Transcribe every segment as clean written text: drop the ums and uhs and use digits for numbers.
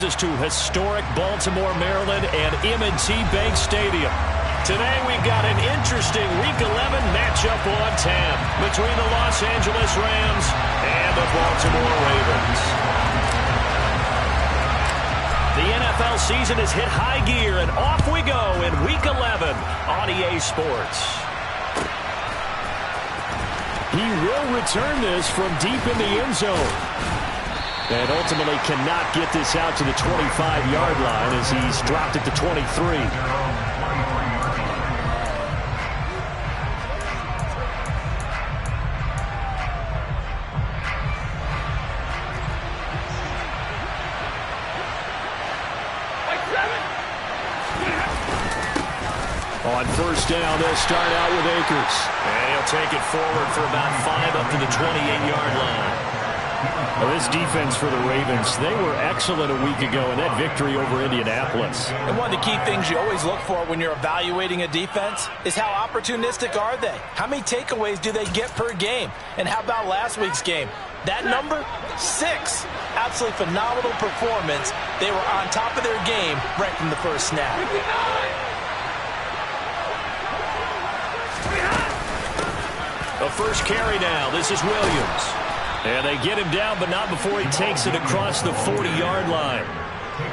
To historic Baltimore, Maryland, and M&T Bank Stadium. Today we've got an interesting Week 11 matchup on tap between the Los Angeles Rams and the Baltimore Ravens. The NFL season has hit high gear, and off we go in Week 11 on EA Sports. He will return this from deep in the end zone. And ultimately cannot get this out to the 25-yard line as he's dropped it to 23. On first down, they'll start out with Akers. And he'll take it forward for about 5 up to the 28-yard line. Well, this defense for the Ravens, they were excellent a week ago in that victory over Indianapolis. And one of the key things you always look for when you're evaluating a defense is how opportunistic are they? How many takeaways do they get per game? And how about last week's game? That number, 6. Absolutely phenomenal performance. They were on top of their game right from the first snap. The first carry now. This is Williams. And they get him down, but not before he takes it across the 40-yard line.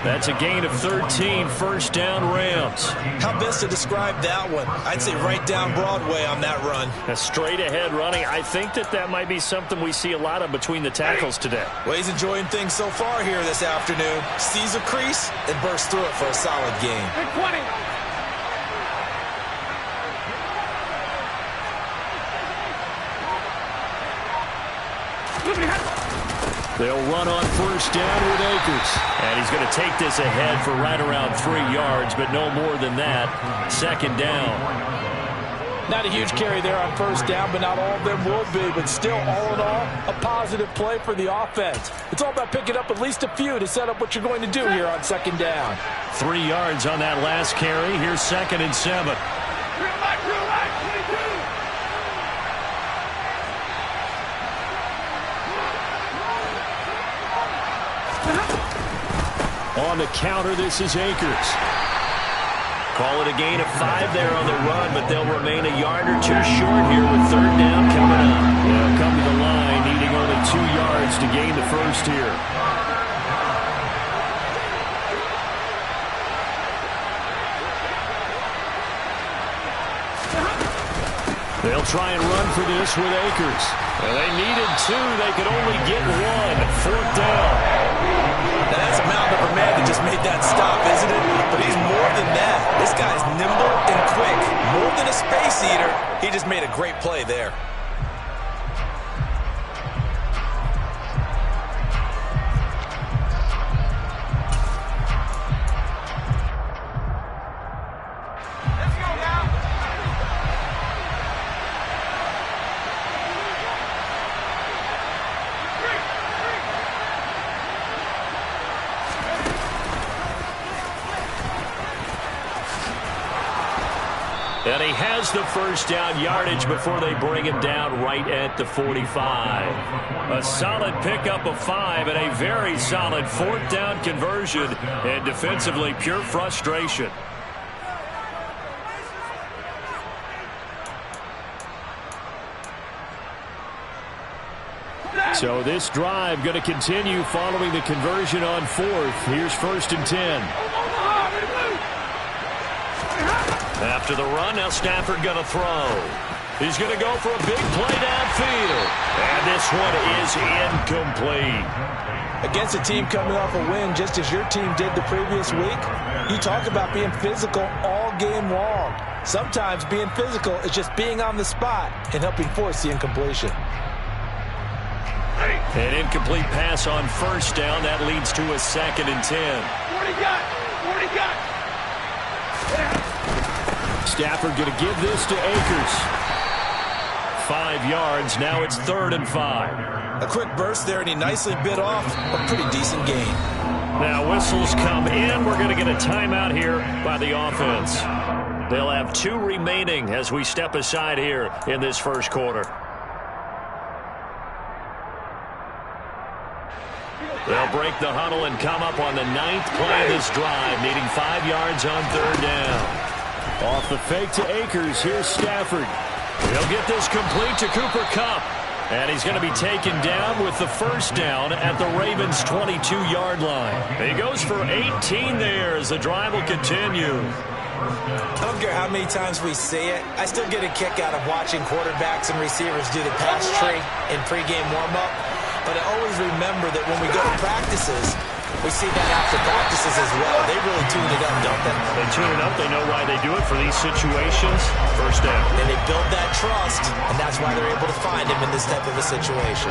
That's a gain of 13, first down Rams. How best to describe that one? I'd say right down Broadway on that run. A straight-ahead running. I think that might be something we see a lot of between the tackles today. Well, he's enjoying things so far here this afternoon. Sees a crease and bursts through it for a solid gain. 20. They'll run on first down with Akers. And he's going to take this ahead for right around 3 yards, but no more than that. Second down. Not a huge carry there on first down, but not all of them will be. But still, all in all, a positive play for the offense. It's all about picking up at least a few to set up what you're going to do here on second down. 3 yards on that last carry. Here's 2nd and 7. On the counter, this is Akers. Call it a gain of 5 there on the run, but they'll remain a yard or 2 short here with third down coming up. They'll come to the line, needing only 2 yards to gain the first here. They'll try and run for this with Akers. Well, they needed 2. They could only get 1. 4th down. Now that's a mountain of a man that just made that stop, isn't it? But he's more than that. This guy's nimble and quick. More than a space eater. He just made a great play there. And he has the first down yardage before they bring him down right at the 45. A solid pickup of 5 and a very solid 4th down conversion. And defensively, pure frustration. So this drive going to continue following the conversion on 4th. Here's 1st and 10. After the run, now Stafford going to throw. He's going to go for a big play downfield. And this one is incomplete. Against a team coming off a win just as your team did the previous week, you talk about being physical all game long. Sometimes being physical is just being on the spot and helping force the incompletion. An incomplete pass on first down. That leads to a 2nd and 10. What do you got? What do you got? Stafford going to give this to Akers. 5 yards. Now it's 3rd and 5. A quick burst there, and he nicely bit off a pretty decent gain. Now whistles come in. We're going to get a timeout here by the offense. They'll have 2 remaining as we step aside here in this first quarter. They'll They'll break the huddle and come up on the 9th play of this drive, needing 5 yards on 3rd down. Off the fake to Akers, here's Stafford. He'll get this complete to Cooper Kupp. And he's going to be taken down with the 1st down at the Ravens' 22-yard line. He goes for 18 there as the drive will continue. I don't care how many times we see it. I still get a kick out of watching quarterbacks and receivers do the pass tree in pregame warm-up. But I always remember that when we go to practices, we see that after practices as well. They really tune it up, don't they? They tune it up. They know why they do it for these situations. 1st down. And they build that trust, and that's why they're able to find him in this type of a situation.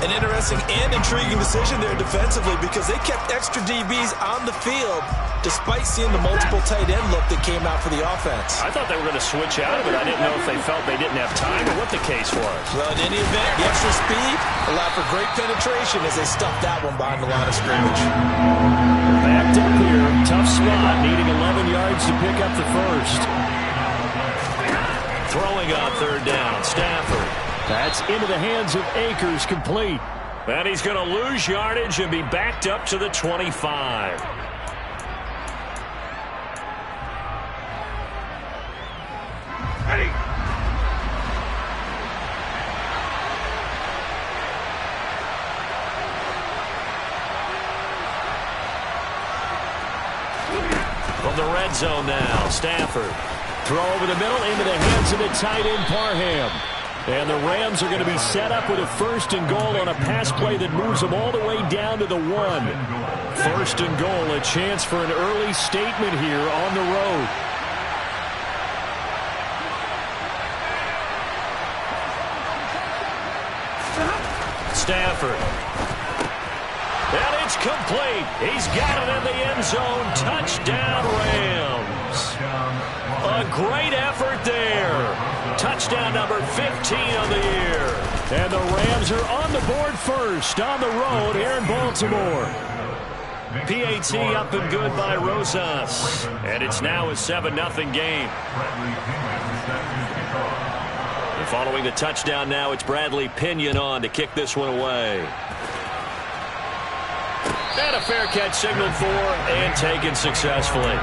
An interesting and intriguing decision there defensively because they kept extra DBs on the field despite seeing the multiple tight end look that came out for the offense. I thought they were going to switch out of it. I didn't know if they felt they didn't have time or what the case was. Well, in any event, the extra speed allowed for great penetration as they stuffed that one behind the line of scrimmage. Backed up here, tough spot, needing 11 yards to pick up the 1st. Throwing on 3rd down, Stafford. That's into the hands of Akers, complete. And he's going to lose yardage and be backed up to the 25. Ready. From the red zone now, Stafford. Throw over the middle into the hands of the tight end, Parham. And the Rams are going to be set up with a 1st and goal on a pass play that moves them all the way down to the 1. 1st and goal, a chance for an early statement here on the road. Stafford. And it's complete. He's got it in the end zone. Touchdown, Rams. A great effort there. Touchdown number 15 on the year. And the Rams are on the board first on the road here in Baltimore. PAT up and good by Rosas. And it's now a 7-0 game. And following the touchdown now, it's Bradley Pinion on to kick this one away. And a fair catch signaled for and taken successfully.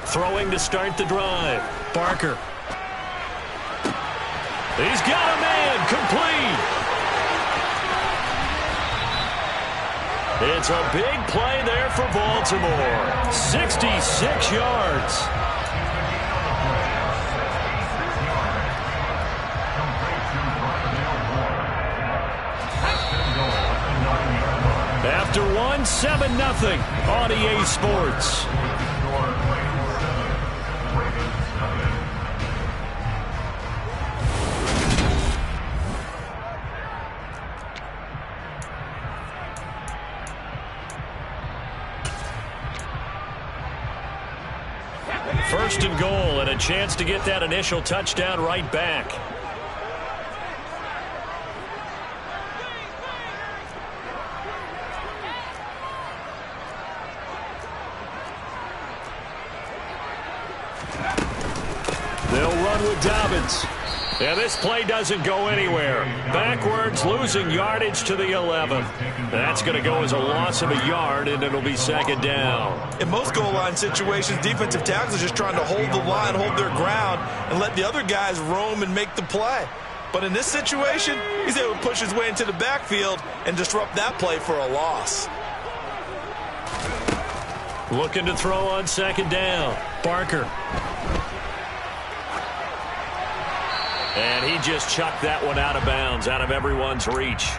Throwing to start the drive. Barker. He's got a man. Complete. It's a big play there for Baltimore. 66 yards. After 7-0 on EA Sports. First and goal, and a chance to get that initial touchdown right back. They'll run with Dobbins. And this play doesn't go anywhere. Backwards, losing yardage to the 11. That's going to go as a loss of a yard, and it'll be 2nd down. In most goal line situations, defensive tackles are just trying to hold the line, hold their ground, and let the other guys roam and make the play. But in this situation, he's able to push his way into the backfield and disrupt that play for a loss. Looking to throw on 2nd down. Barker. And he just chucked that one out of bounds, out of everyone's reach.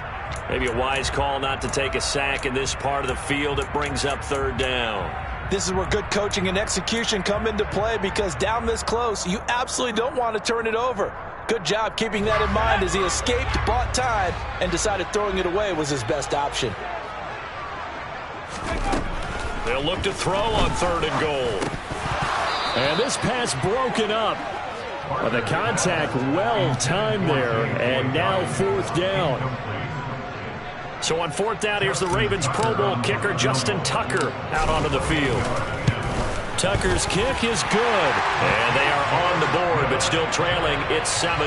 Maybe a wise call not to take a sack in this part of the field. It brings up 3rd down. This is where good coaching and execution come into play, because down this close, you absolutely don't want to turn it over. Good job keeping that in mind as he escaped, bought time, and decided throwing it away was his best option. They'll look to throw on 3rd and goal. And this pass broken up. But the contact well timed there, and now 4th down. So on 4th down, here's the Ravens Pro Bowl kicker Justin Tucker out onto the field. Tucker's kick is good. And they are on the board, but still trailing. It's 7-3.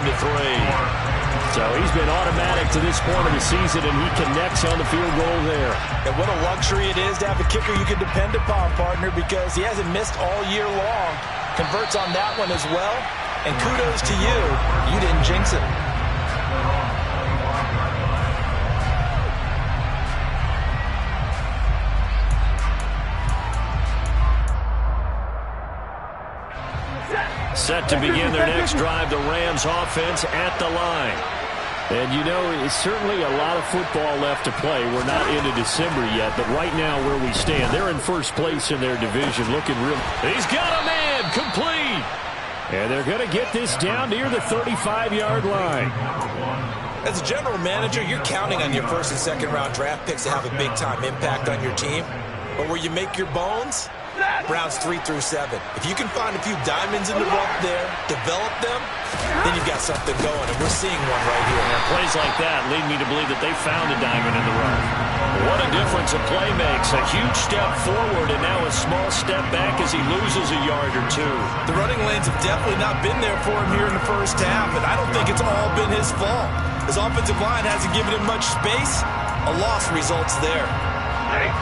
So he's been automatic to this point of the season, and he connects on the field goal there. And what a luxury it is to have a kicker you can depend upon, partner, because he hasn't missed all year long. Converts on that one as well. And kudos to you. You didn't jinx it. Set to begin their next drive, the Rams offense at the line. And, you know, it's certainly a lot of football left to play. We're not into December yet, but right now where we stand, they're in first place in their division, looking real. He's got a man, complete. And they're going to get this down near the 35-yard line. As a general manager, you're counting on your first and second round draft picks to have a big-time impact on your team. But where you make your bones, rounds 3 through 7. If you can find a few diamonds in the rough there, develop them, then you've got something going, and we're seeing one right here. Yeah, plays like that lead me to believe that they found a diamond in the rough. What a difference a play makes. A huge step forward and now a small step back as he loses a yard or two. The running lanes have definitely not been there for him here in the first half, and I don't think it's all been his fault. His offensive line hasn't given him much space. A loss results there.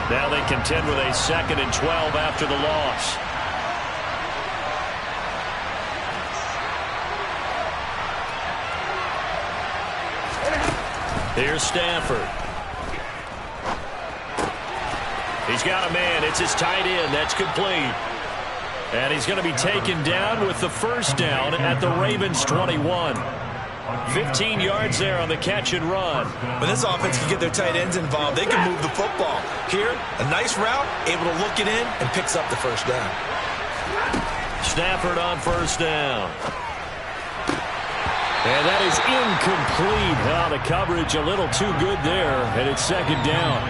Now they contend with a 2nd and 12 after the loss. Here's Stafford. He's got a man. It's his tight end. That's complete. And he's going to be taken down with the first down at the Ravens 21. 15 yards there on the catch and run. When this offense can get their tight ends involved, they can move the football. Here, a nice route, able to look it in, and picks up the first down. Stafford on first down. And that is incomplete. Oh, the coverage a little too good there, and it's 2nd down.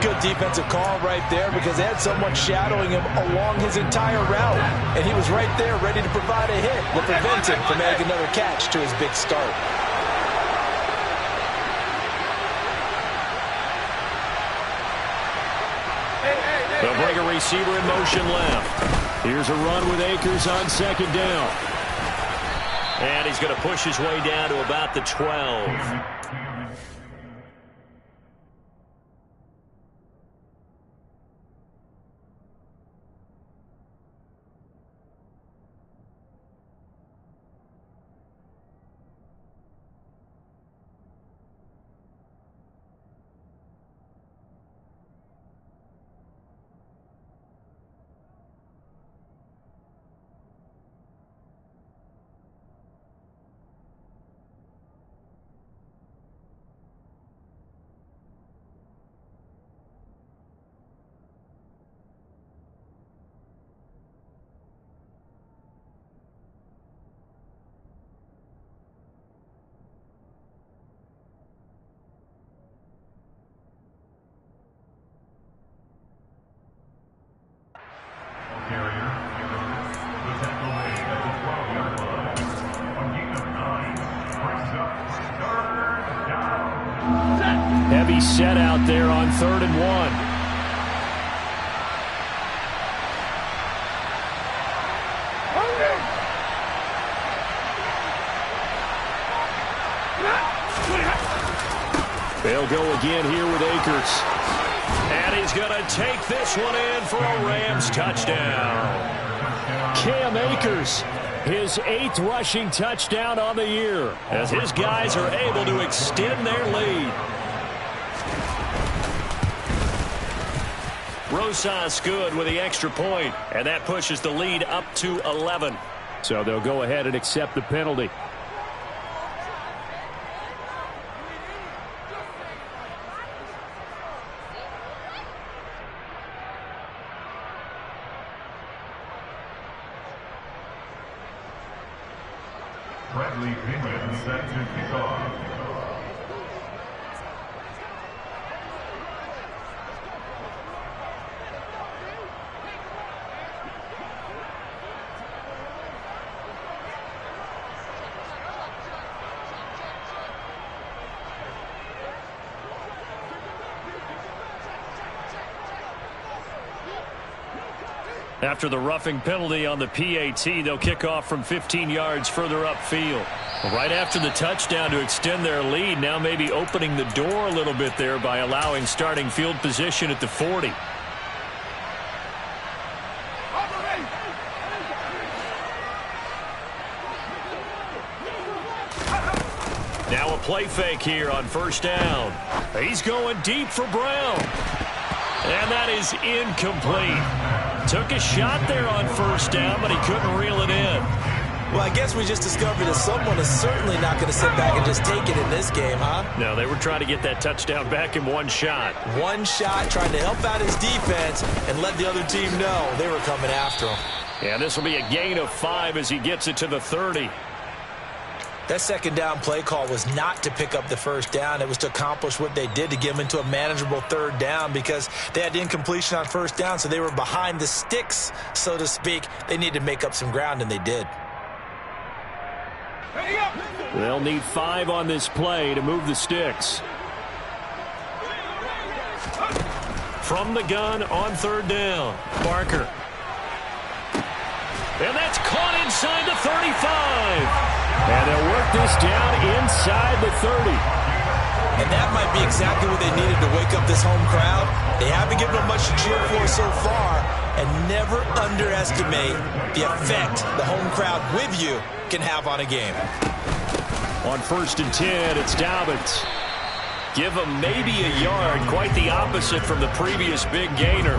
Good defensive call right there because they had someone shadowing him along his entire route. And he was right there ready to provide a hit that prevents him from adding another catch to his big start. They'll bring a receiver in motion left. Here's a run with Akers on 2nd down. And he's going to push his way down to about the 12. Heavy set out there on 3rd and 1. They'll go again here with Akers. And he's going to take this one in for a Rams touchdown. Cam Akers, his 8th rushing touchdown on the year, as his guys are able to extend their lead. Rosas good with the extra point, and that pushes the lead up to 11. So they'll go ahead and accept the penalty. Bradley Pinion set to kick off. After the roughing penalty on the PAT, they'll kick off from 15 yards further upfield. Right after the touchdown to extend their lead, now maybe opening the door a little bit there by allowing starting field position at the 40. Now a play fake here on first down. He's going deep for Brown. And that is incomplete. Took a shot there on first down, but he couldn't reel it in. Well, I guess we just discovered that someone is certainly not going to sit back and just take it in this game, huh? No, they were trying to get that touchdown back in one shot. One shot, trying to help out his defense and let the other team know they were coming after him. Yeah, this will be a gain of 5 as he gets it to the 30. That second down play call was not to pick up the first down. It was to accomplish what they did, to get them into a manageable third down, because they had incompletion on first down, so they were behind the sticks, so to speak. They needed to make up some ground, and they did. They'll need 5 on this play to move the sticks. From the gun on third down, Barker. And that's caught inside the 35. And they'll work this down inside the 30. And that might be exactly what they needed to wake up this home crowd. They haven't given them much to cheer for so far. And never underestimate the effect the home crowd with you can have on a game. On 1st and 10, it's Dobbins. Give him maybe a yard. Quite the opposite from the previous big gainer.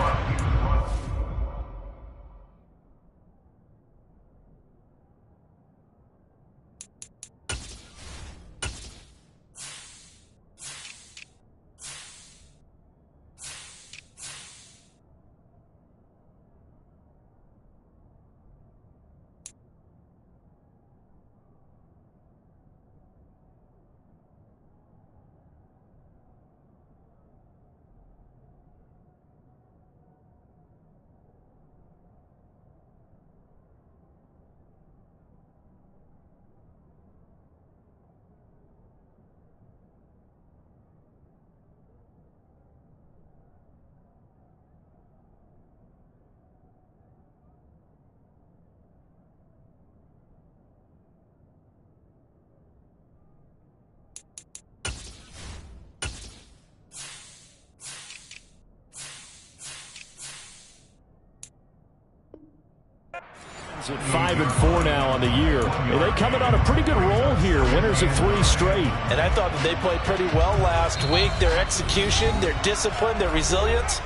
At 5-4 now on the year. And they coming on a pretty good roll here. Winners of 3 straight. And I thought that they played pretty well last week. Their execution, their discipline, their resilience,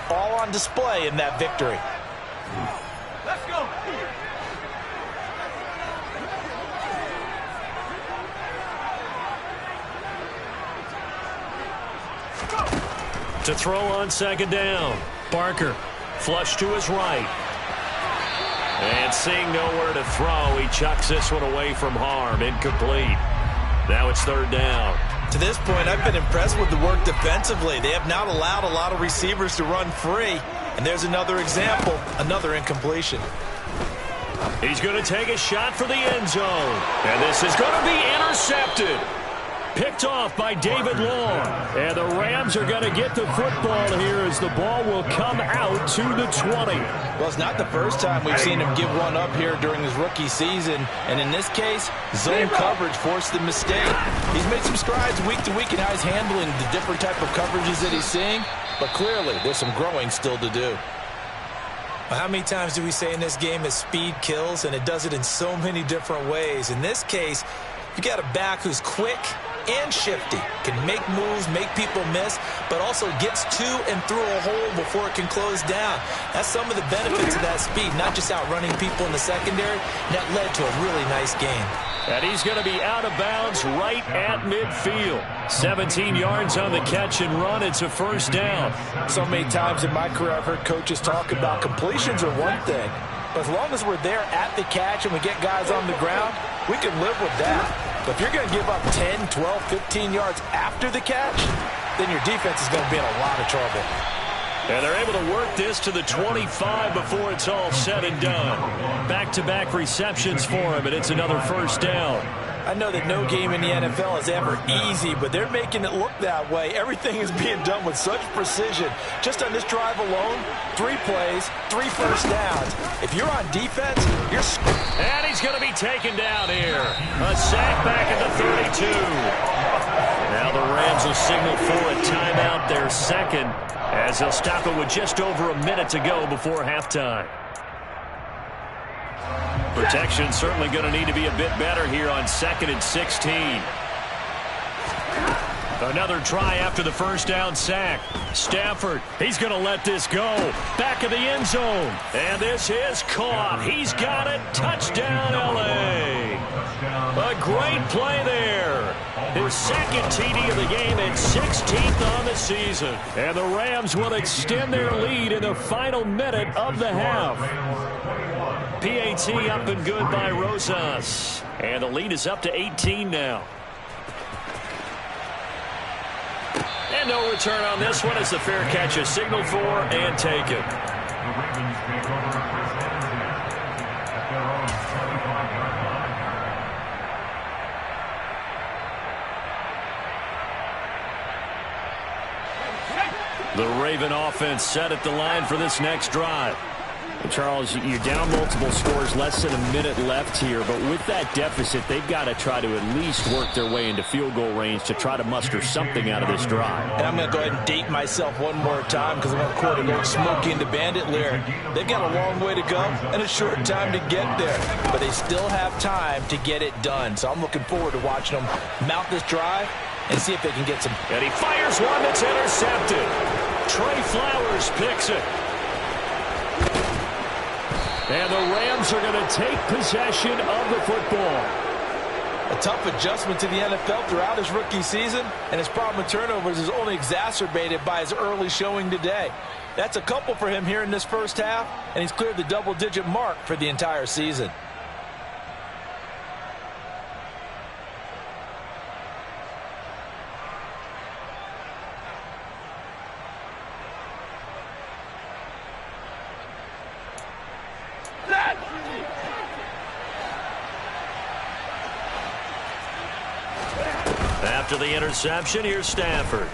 all on display in that victory. Let's go. To throw on second down. Barker flush to his right. And seeing nowhere to throw, he chucks this one away from harm. Incomplete. Now it's third down. To this point, I've been impressed with the work defensively. They have not allowed a lot of receivers to run free. And there's another example, another incompletion. He's going to take a shot for the end zone. And this is going to be intercepted. Picked off by David Long. And the Rams are going to get the football here as the ball will come out to the 20. Well, it's not the first time we've seen him give one up here during his rookie season. And in this case, zone coverage forced the mistake. He's made some strides week to week in how he's handling the different type of coverages that he's seeing. But clearly, there's some growing still to do. Well, how many times do we say in this game that speed kills? And it does it in so many different ways. In this case, you got a back who's quick and shifty, can make moves, make people miss, but also gets to and through a hole before it can close down. That's some of the benefits of that speed, not just outrunning people in the secondary. And that led to a really nice game. And he's going to be out of bounds right at midfield. 17 yards on the catch and run. It's a first down. So many times in my career I've heard coaches talk about completions are one thing, but as long as we're there at the catch and we get guys on the ground, we can live with that. But if you're going to give up 10, 12, 15 yards after the catch, then your defense is going to be in a lot of trouble. And they're able to work this to the 25 before it's all said and done. Back-to-back receptions for him, and it's another first down. I know that no game in the NFL is ever easy, but they're making it look that way. Everything is being done with such precision. Just on this drive alone, 3 plays, 3 first downs. If you're on defense, you're screwed. And he's going to be taken down here. A sack back at the 32. Now the Rams will signal for a timeout, their second, as they'll stop it with just over a minute to go before halftime. Protection certainly going to need to be a bit better here on 2nd and 16. Another try after the first down sack. Stafford, he's going to let this go. Back of the end zone. And this is caught. He's got it. Touchdown, L.A. A great play there. His second TD of the game and 16th on the season. And the Rams will extend their lead in the final minute of the half. PAT up and good by Rosas. And the lead is up to 18 now. And no return on this one as the fair catch is signaled for and taken. The Ravens take over first and 10 at their own 25-yard line. The Raven offense set at the line for this next drive. Charles, you're down multiple scores, less than a minute left here, but with that deficit, they've got to try to at least work their way into field goal range to try to muster something out of this drive. And I'm going to go ahead and date myself one more time because I'm going to quote an old Smokey and the Bandit lyric. They've got a long way to go and a short time to get there, but they still have time to get it done. So I'm looking forward to watching them mount this drive and see if they can get some. And he fires one that's intercepted. Trey Flowers picks it. And the Rams are going to take possession of the football. A tough adjustment to the NFL throughout his rookie season, and his problem with turnovers is only exacerbated by his early showing today. That's a couple for him here in this first half, and he's cleared the double-digit mark for the entire season. After the interception, here's Stafford.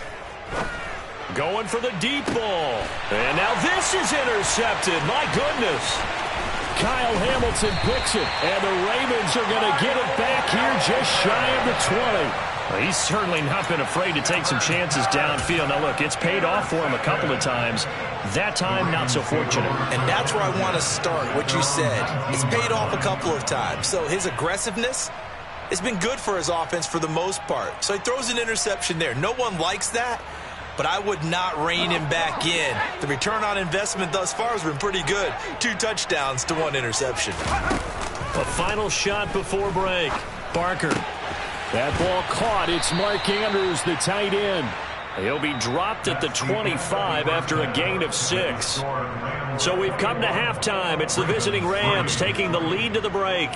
Going for the deep ball. And now this is intercepted. My goodness. Kyle Hamilton picks it. And the Ravens are going to get it back here just shy of the 20. Well, he's certainly not been afraid to take some chances downfield. Now, look, it's paid off for him a couple of times. That time, not so fortunate. And that's where I want to start, what you said. It's paid off a couple of times. So his aggressiveness, it's been good for his offense for the most part. So he throws an interception there. No one likes that, but I would not rein him back in. The return on investment thus far has been pretty good. 2 touchdowns to 1 interception. A final shot before break. Barker. That ball caught. It's Mark Andrews, the tight end. He'll be dropped at the 25 after a gain of 6. So we've come to halftime. It's the visiting Rams taking the lead to the break.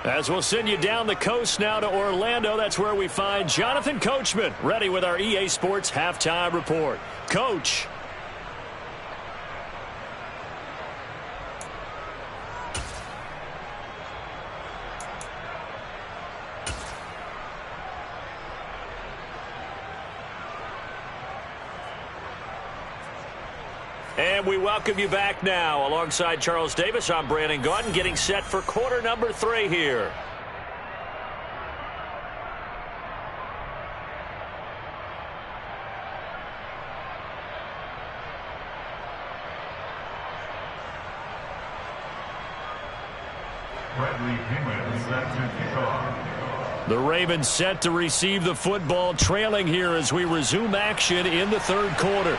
As we'll send you down the coast now to Orlando, that's where we find Jonathan Coachman, ready with our EA Sports Halftime Report. Coach. And we welcome you back now. Alongside Charles Davis, I'm Brandon Gaudin, getting set for quarter number 3 here. Bradley Penguin set to kick off. The Ravens set to receive the football, trailing here as we resume action in the third quarter.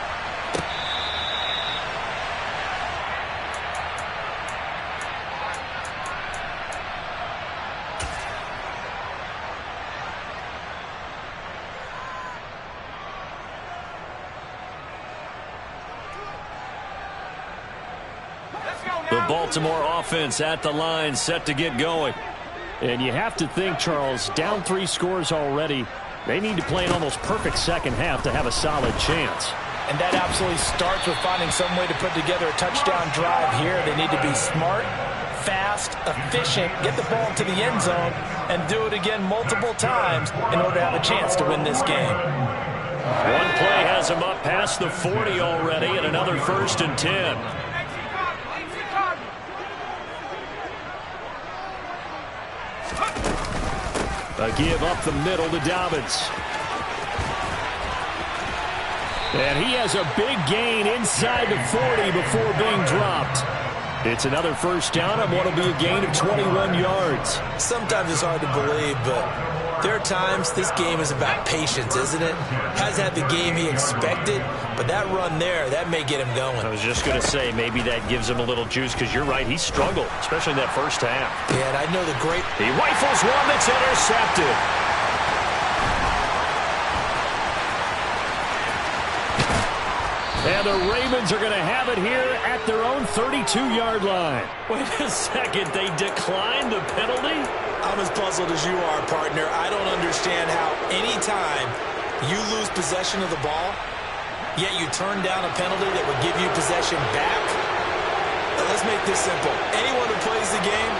The Baltimore offense at the line, set to get going. And you have to think, Charles, down 3 scores already. They need to play an almost perfect second half to have a solid chance. And that absolutely starts with finding some way to put together a touchdown drive here. They need to be smart, fast, efficient, get the ball to the end zone, and do it again multiple times in order to have a chance to win this game. One play has him up past the 40 already, and another 1st and 10. A give up the middle to Dobbins. And he has a big gain inside the 40 before being dropped. It's another 1st down on what will be a gain of 21 yards. Sometimes it's hard to believe, but there are times this game is about patience, isn't it? Has had the game he expected, but that run there, that may get him going. I was just going to say, maybe that gives him a little juice, because you're right, he struggled, especially in that 1st half. Yeah, and I know the great... He rifles one that's intercepted. And the Ravens are going to have it here at their own 32-yard line. Wait a second, they declined the penalty? I'm as puzzled as you are, partner. I don't understand how any time you lose possession of the ball, yet you turn down a penalty that would give you possession back. Let's make this simple. Anyone who plays the game,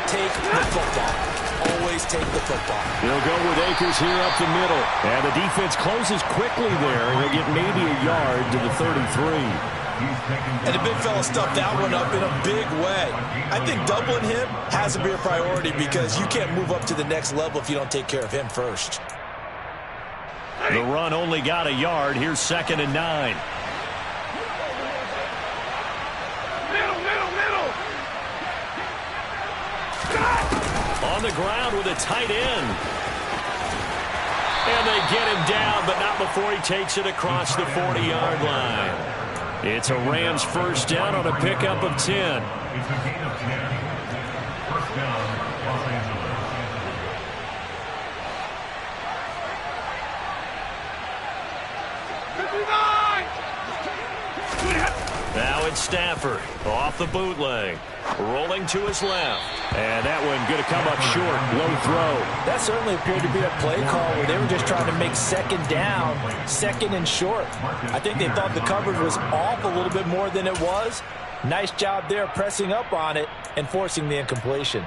take the football. Always take the football. He'll go with Akers here up the middle. And the defense closes quickly there. He'll get maybe a yard to the 33. And the big fella stuffed that one up in a big way. I think doubling him has to be a priority because you can't move up to the next level if you don't take care of him first. The run only got a yard. Here's 2nd and 9. On the ground with a tight end. And they get him down, but not before he takes it across the 40-yard line. It's a Rams 1st down on a pickup of 10. It's a gain of 10. 1st down, Los Angeles. Now it's Stafford off the bootleg. Rolling to his left. And that one going to come up short. Low throw. That certainly appeared to be a play call where they were just trying to make 2nd down, 2nd and short. I think they thought the coverage was off a little bit more than it was. Nice job there pressing up on it and forcing the incompletion.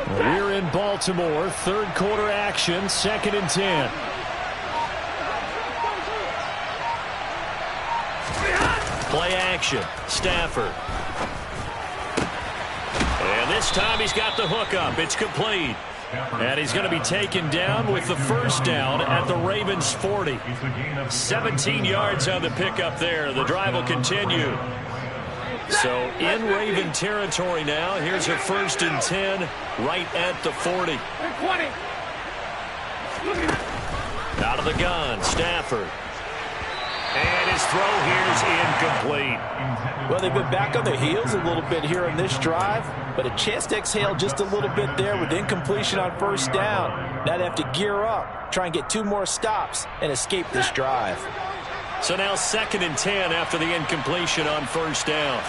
We're in Baltimore. 3rd quarter action. 2nd and 10. Play action. Stafford. And this time he's got the hook up. It's complete. And he's going to be taken down with the 1st down at the Ravens 40. 17 yards on the pickup there. The drive will continue. So in Raven territory now. Here's a 1st and 10 right at the 40. Out of the gun, Stafford. And his throw here's incomplete. Well, they've been back on their heels a little bit here on this drive, but a chance to exhale just a little bit there with incompletion on 1st down. Now they have to gear up, try and get 2 more stops, and escape this drive. So now 2nd and 10 after the incompletion on 1st down.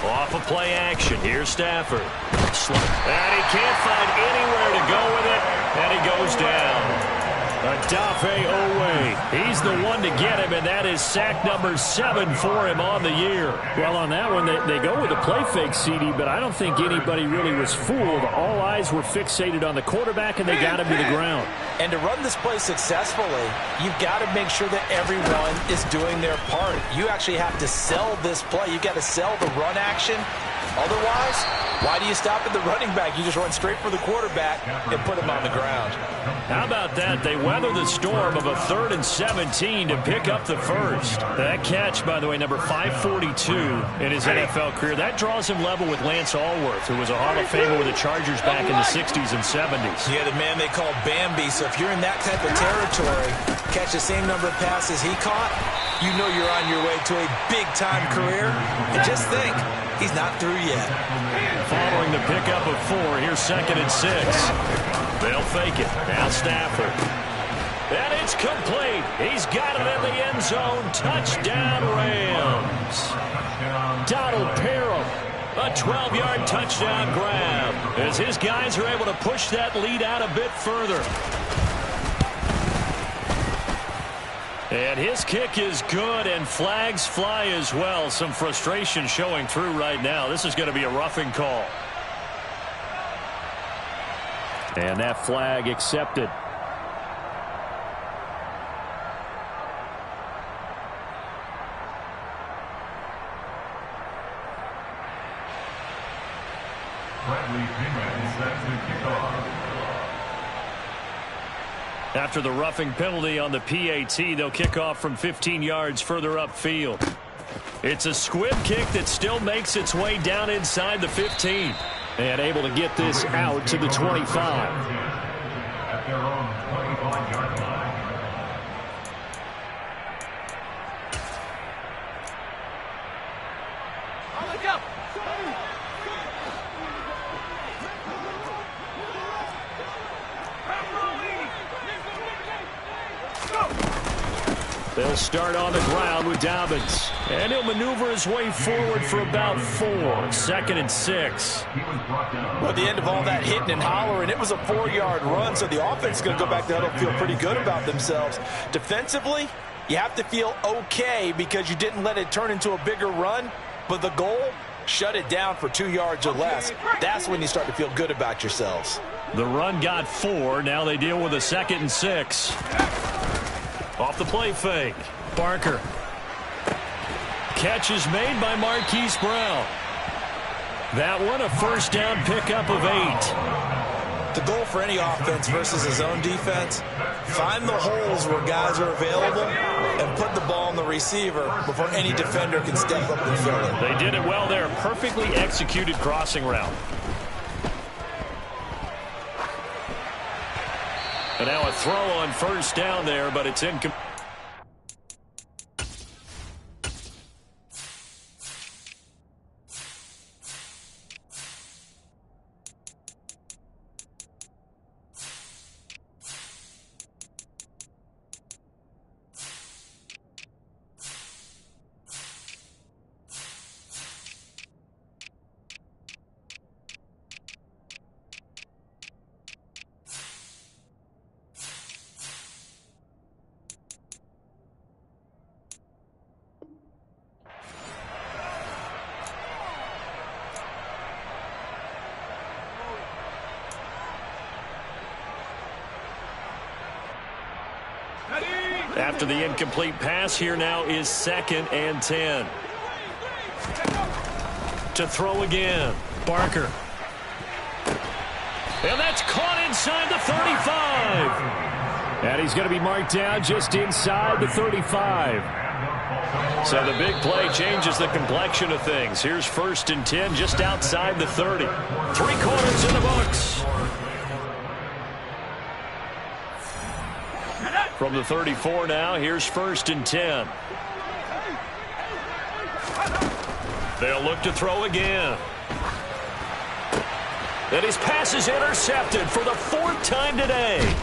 Off of play action. Here's Stafford. And he can't find anywhere to go with it, and he goes down. Odafe Oweh. He's the one to get him, and that is sack number 7 for him on the year. Well, on that one, they go with a play fake, CD, but I don't think anybody really was fooled. All eyes were fixated on the quarterback, and they got him to the ground. And to run this play successfully, you've got to make sure that everyone is doing their part. You actually have to sell this play. You've got to sell the run action. Otherwise, why do you stop at the running back? You just run straight for the quarterback and put him on the ground. How about that? They weather the storm of a 3rd and 17 to pick up the 1st. That catch, by the way, number 542 in his NFL career, that draws him level with Lance Allworth, who was a Hall of Famer with the Chargers back in the 60s and 70s. Yeah, the man they call Bambi. So if you're in that type of territory, catch the same number of passes he caught, you know you're on your way to a big-time career. And just think, he's not through yet. Following the pickup of 4, here's 2nd and 6. They'll fake it. Now Stafford. And it's complete. He's got it in the end zone. Touchdown, Rams. Donald Parham A 12-yard touchdown grab as his guys are able to push that lead out a bit further. And his kick is good, and flags fly as well. Some frustration showing through right now. This is going to be a roughing call. And that flag accepted. After the roughing penalty on the PAT, they'll kick off from 15 yards further upfield. It's a squib kick that still makes its way down inside the 15. And able to get this out to the 25. At their own 25-yard line. They'll start on the ground with Dobbins. And he'll maneuver his way forward for about 4. 2nd and 6. Well, at the end of all that hitting and hollering, it was a 4-yard run, so the offense is going to go back there and feel pretty good about themselves. Defensively, you have to feel okay because you didn't let it turn into a bigger run, but the goal, shut it down for 2 yards or less. That's when you start to feel good about yourselves. The run got 4. Now they deal with a 2nd and 6. Off the play fake. Barker. Catch is made by Marquise Brown. That one a first down pickup of 8. The goal for any offense versus his own defense, find the holes where guys are available and put the ball on the receiver before any defender can step up and fill it. They did it well there. Perfectly executed crossing route. And now a throw on first down there, but it's incomplete. After the incomplete pass, here now is 2nd and 10. To throw again. Barker. And that's caught inside the 35. And he's going to be marked down just inside the 35. So the big play changes the complexion of things. Here's 1st and 10 just outside the 30. 3 quarters in the books. From the 34 now, here's 1st and 10. They'll look to throw again. And his pass is intercepted for the 4th time today.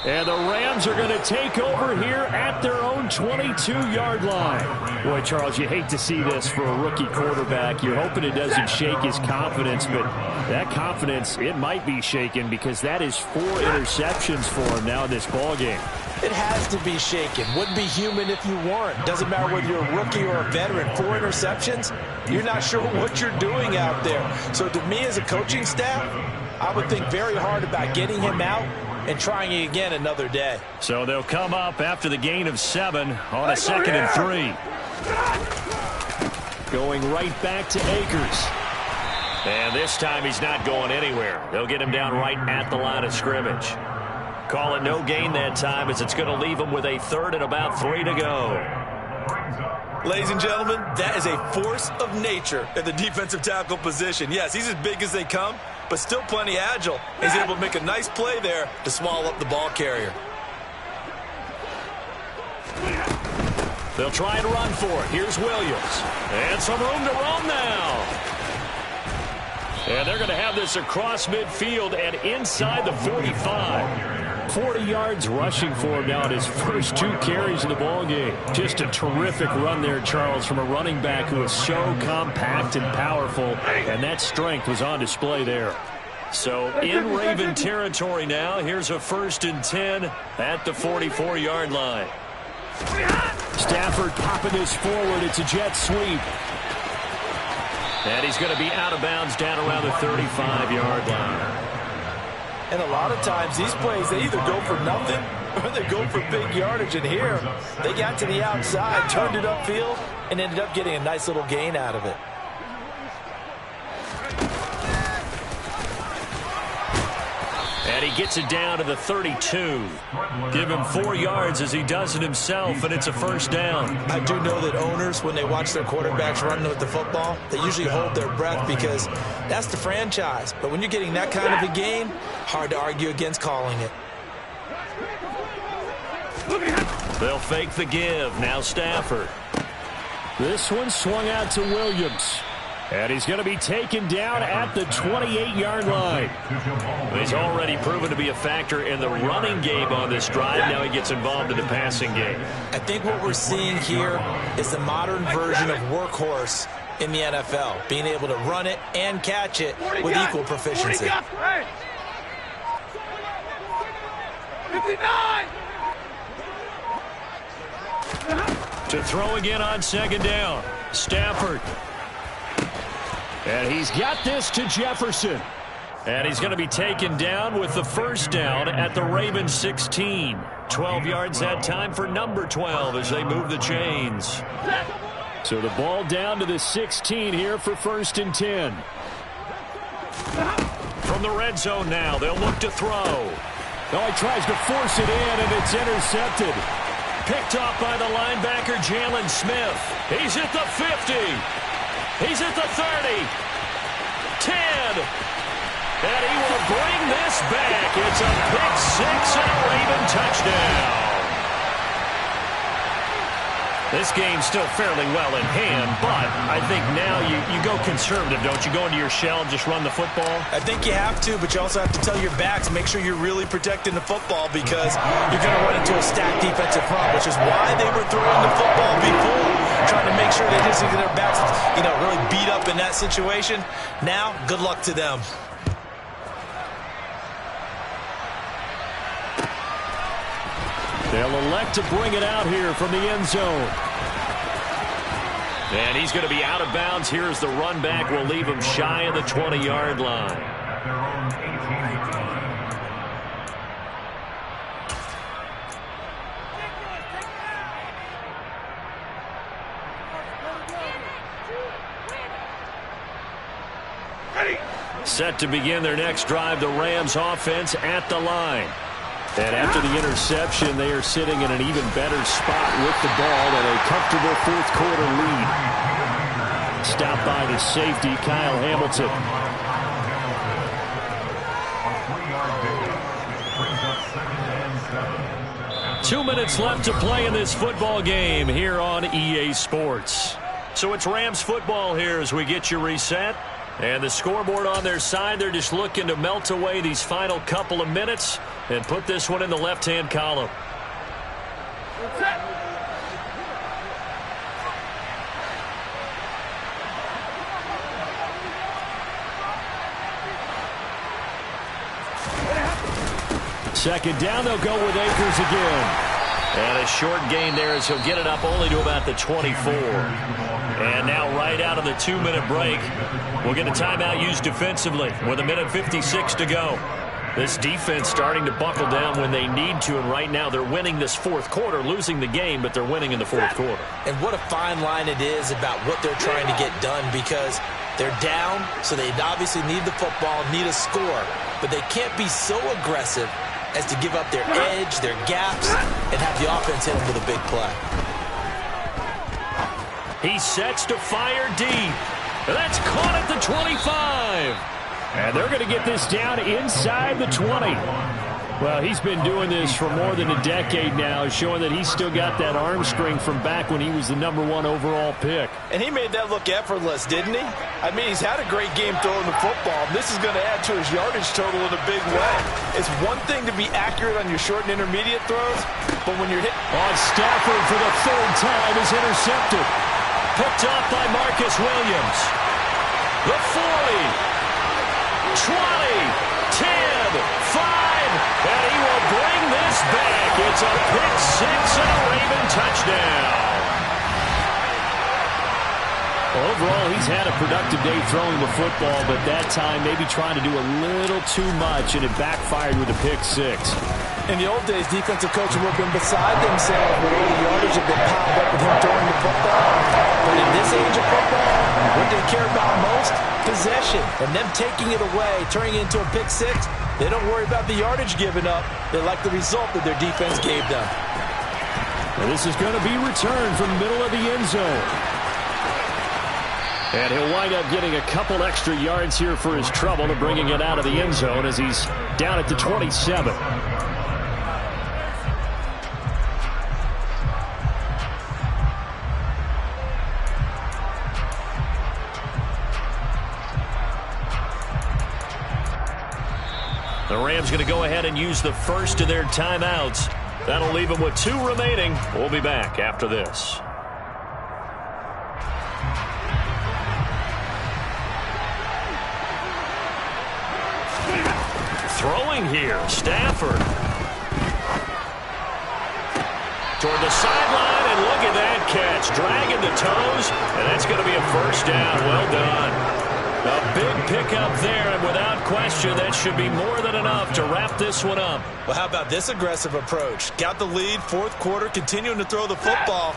And the Rams are going to take over here at their own 22-yard line. Boy, Charles, you hate to see this for a rookie quarterback. You're hoping it doesn't shake his confidence, but that confidence, it might be shaken because that is 4 interceptions for him now in this ballgame. It has to be shaken. Wouldn't be human if you weren't. Doesn't matter whether you're a rookie or a veteran. 4 interceptions, you're not sure what you're doing out there. So to me as a coaching staff, I would think very hard about getting him out and trying it again another day. So they'll come up after the gain of 7 on a 2nd and 3. Going right back to Akers. And this time he's not going anywhere. They'll get him down right at the line of scrimmage. Call it no gain that time as it's going to leave him with a 3rd and about 3 to go. Ladies and gentlemen, that is a force of nature at the defensive tackle position. Yes, he's as big as they come, but still plenty agile. He's able to make a nice play there to swallow up the ball carrier. They'll try and run for it. Here's Williams. And some room to roam now. And they're going to have this across midfield and inside the 45. 40 yards rushing for him now in his first 2 carries of the ball game. Just a terrific run there, Charles, from a running back who is so compact and powerful, and that strength was on display there. So in Raven territory now, here's a 1st and 10 at the 44-yard line. Stafford popping this forward. It's a jet sweep. And he's going to be out of bounds down around the 35-yard line. And a lot of times these plays, they either go for nothing or they go for big yardage. And here, they got to the outside, turned it upfield, and ended up getting a nice little gain out of it. And he gets it down to the 32. Give him 4 yards as he does it himself, and it's a 1st down. I do know that owners, when they watch their quarterbacks running with the football, they usually hold their breath because that's the franchise. But when you're getting that kind of a gain, hard to argue against calling it. They'll fake the give. Now Stafford. This one swung out to Williams. And he's going to be taken down at the 28-yard line. He's already proven to be a factor in the running game on this drive. Now he gets involved in the passing game. I think what we're seeing here is the modern version of workhorse in the NFL, being able to run it and catch it with equal proficiency. 59! To throw again on 2nd down. Stafford. And he's got this to Jefferson. And he's going to be taken down with the 1st down at the Ravens 16. 12 yards that time for number 12 as they move the chains. So the ball down to the 16 here for 1st and 10. From the red zone now, they'll look to throw. Oh, he tries to force it in, and it's intercepted. Picked off by the linebacker, Jalen Smith. He's at the 50. He's at the 30. 10. And he will bring this back. It's a pick 6 and a Raven touchdown. This game's still fairly well in hand, but I think now you go conservative, don't you? Go into your shell and just run the football? I think you have to, but you also have to tell your backs, make sure you're really protecting the football because you're going to run into a stacked defensive front, which is why they were throwing the football before, trying to make sure they didn't get their backs, really beat up in that situation. Now, good luck to them. They'll elect to bring it out here from the end zone. And he's going to be out of bounds. Here's the run back. Will leave him shy of the 20-yard line. At their own 18-yard line. Set to begin their next drive, the Rams offense at the line. And after the interception, they are sitting in an even better spot with the ball and a comfortable 4th quarter lead. Stopped by the safety, Kyle Hamilton. A 3-yard gain, which brings up 2nd and 7. 2 minutes left to play in this football game here on EA Sports. So it's Rams football here as we get you reset. And the scoreboard on their side, they're just looking to melt away these final couple of minutes and put this one in the left-hand column. Second down, they'll go with Akers again. And a short gain there as he'll get it up only to about the 24. And now right out of the 2-minute break, we'll get a timeout used defensively with 1:56 to go. This defense starting to buckle down when they need to, and right now they're winning this 4th quarter, losing the game, but they're winning in the 4th quarter. And what a fine line it is about what they're trying to get done because they're down, so they obviously need the football, need a score, but they can't be so aggressive as to give up their edge, their gaps, and have the offense hit them with a big play. He sets to fire deep. That's caught at the 25. And they're going to get this down inside the 20. Well, he's been doing this for more than a decade now, showing that he's still got that arm strength from back when he was the #1 overall pick. And he made that look effortless, didn't he? I mean, he's had a great game throwing the football. This is going to add to his yardage total in a big way. It's one thing to be accurate on your short and intermediate throws, but when you're hit... Stafford for the 3rd time is intercepted. Picked off by Marcus Williams. The 40, 20, 10, 5, and he will bring this back. It's a pick 6 and a Raven touchdown. Well, overall, he's had a productive day throwing the football, but that time maybe trying to do a little too much, and it backfired with a pick 6. In the old days, defensive coaches would have been beside themselves when all the yardage had been piled up with him throwing the football. But in this age of football, what they care about most? Possession. And them taking it away, turning it into a pick 6, they don't worry about the yardage given up. They like the result that their defense gave them. And this is going to be returned from the middle of the end zone. And he'll wind up getting a couple extra yards here for his trouble to bringing it out of the end zone as he's down at the 27. The Rams going to go ahead and use the first of their timeouts. That'll leave them with 2 remaining. We'll be back after this. Throwing here, Stafford. Toward the sideline, and look at that catch. Dragging the toes, and that's going to be a first down. Well done. A big pickup there, and without question, that should be more than enough to wrap this one up. Well, how about this aggressive approach? Got the lead, 4th quarter, continuing to throw the football.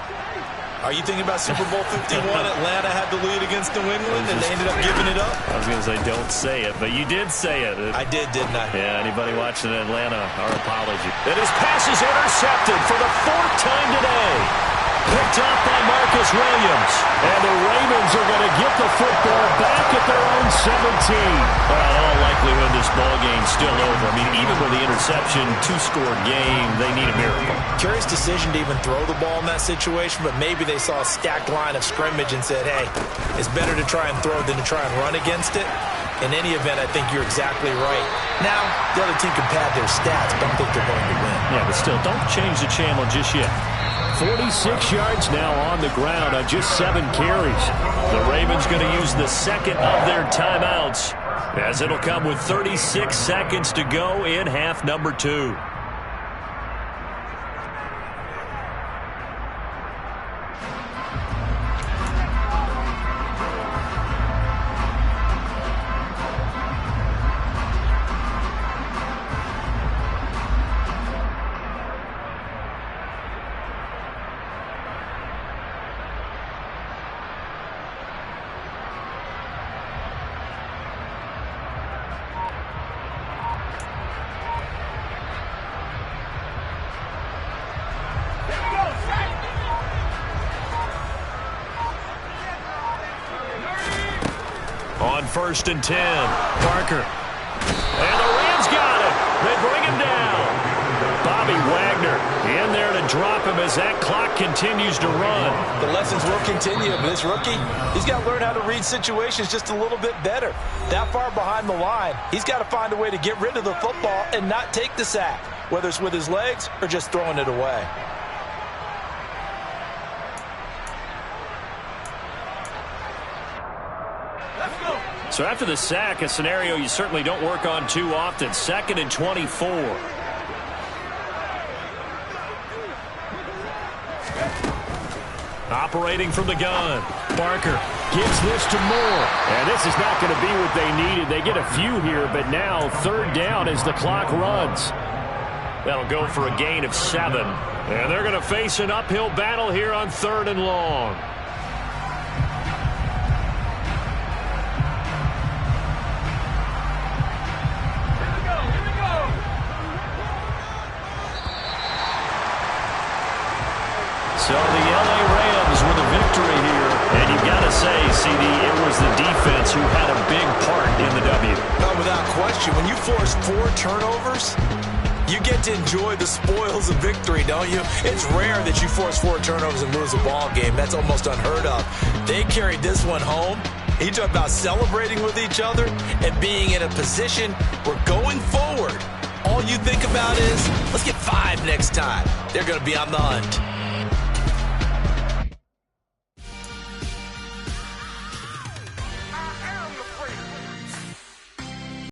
Are you thinking about Super Bowl 51? Atlanta had the lead against New England, and they ended up giving it up? I was going to say, don't say it, but you did say it. I did, didn't I? Yeah, anybody watching Atlanta, our apology. And his pass is intercepted for the 4th time today. Picked off by Marcus Williams. And the Ravens are going to get the football back at their own 17. Well, in all likelihood, this ball game's still over. I mean, even with the interception, 2-score game, they need a miracle. Curious decision to even throw the ball in that situation, but maybe they saw a stacked line of scrimmage and said, hey, it's better to try and throw than to try and run against it. In any event, I think you're exactly right. Now, the other team can pad their stats, but I don't think they're going to win. Yeah, but still, don't change the channel just yet. 46 yards now on the ground on just 7 carries. The Ravens going to use the second of their timeouts, as it'll come with 36 seconds to go in half number 2. On 1st and 10, Parker. And the Rams got him. They bring him down. Bobby Wagner in there to drop him as that clock continues to run. The lessons will continue, but this rookie, he's got to learn how to read situations just a little bit better. That far behind the line, he's got to find a way to get rid of the football and not take the sack, whether it's with his legs or just throwing it away. So after the sack, a scenario you certainly don't work on too often. 2nd and 24. Operating from the gun. Barker gives this to Moore. And this is not going to be what they needed. They get a few here, but now 3rd down as the clock runs. That'll go for a gain of 7. And they're going to face an uphill battle here on 3rd and long. So the L.A. Rams with a victory here. And you've got to say, CD, it was the defense who had a big part in the W. No, without question. When you force 4 turnovers, You get to enjoy the spoils of victory, don't you? It's rare that you force 4 turnovers and lose a ball game. That's almost unheard of. They carried this one home. You talk about celebrating with each other and being in a position where going forward, all you think about is, let's get 5 next time. They're going to be on the hunt.